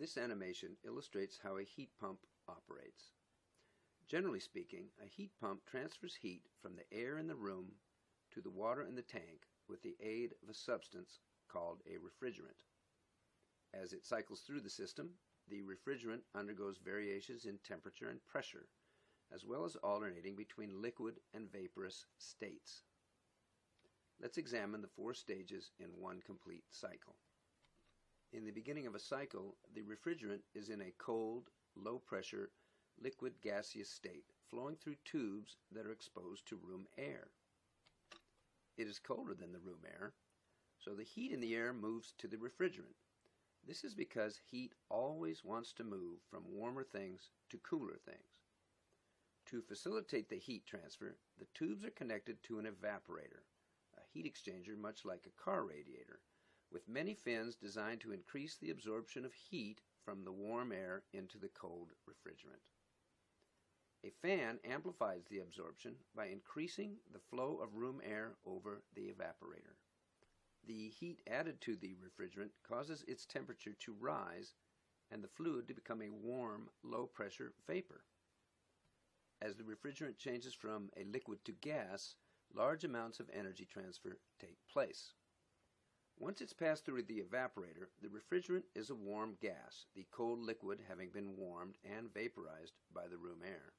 This animation illustrates how a heat pump operates. Generally speaking, a heat pump transfers heat from the air in the room to the water in the tank with the aid of a substance called a refrigerant. As it cycles through the system, the refrigerant undergoes variations in temperature and pressure, as well as alternating between liquid and vaporous states. Let's examine the 4 stages in one complete cycle. In the beginning of a cycle, the refrigerant is in a cold, low-pressure, liquid gaseous state, flowing through tubes that are exposed to room air. It is colder than the room air, so the heat in the air moves to the refrigerant. This is because heat always wants to move from warmer things to cooler things. To facilitate the heat transfer, the tubes are connected to an evaporator, a heat exchanger much like a car radiator, with many fins designed to increase the absorption of heat from the warm air into the cold refrigerant. A fan amplifies the absorption by increasing the flow of room air over the evaporator. The heat added to the refrigerant causes its temperature to rise and the fluid to become a warm, low-pressure vapor. As the refrigerant changes from a liquid to gas, large amounts of energy transfer take place. Once it's passed through the evaporator, the refrigerant is a warm gas, the cold liquid having been warmed and vaporized by the room air.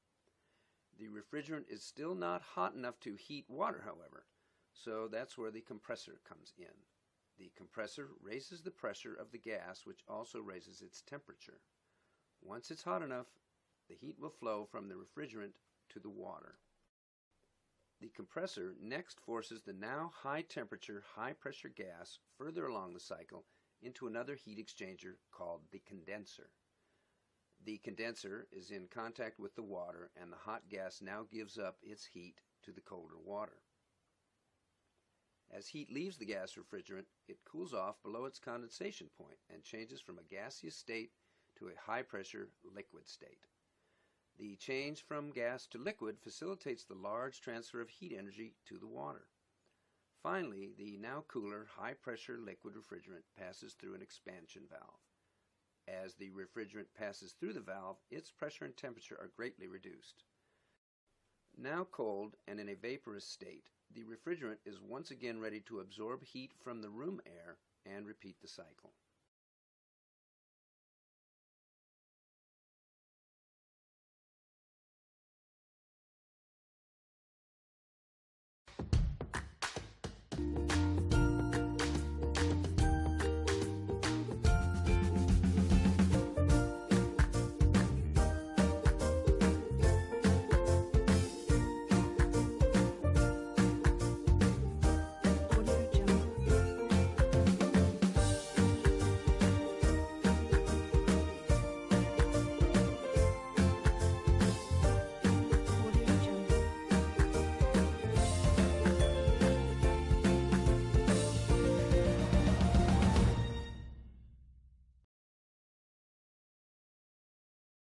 The refrigerant is still not hot enough to heat water, however, so that's where the compressor comes in. The compressor raises the pressure of the gas, which also raises its temperature. Once it's hot enough, the heat will flow from the refrigerant to the water. The compressor next forces the now high-temperature, high-pressure gas further along the cycle into another heat exchanger called the condenser. The condenser is in contact with the water, and the hot gas now gives up its heat to the colder water. As heat leaves the gas refrigerant, it cools off below its condensation point and changes from a gaseous state to a high-pressure liquid state. The change from gas to liquid facilitates the large transfer of heat energy to the water. Finally, the now cooler, high-pressure liquid refrigerant passes through an expansion valve. As the refrigerant passes through the valve, its pressure and temperature are greatly reduced. Now cold and in a vaporous state, the refrigerant is once again ready to absorb heat from the room air and repeat the cycle.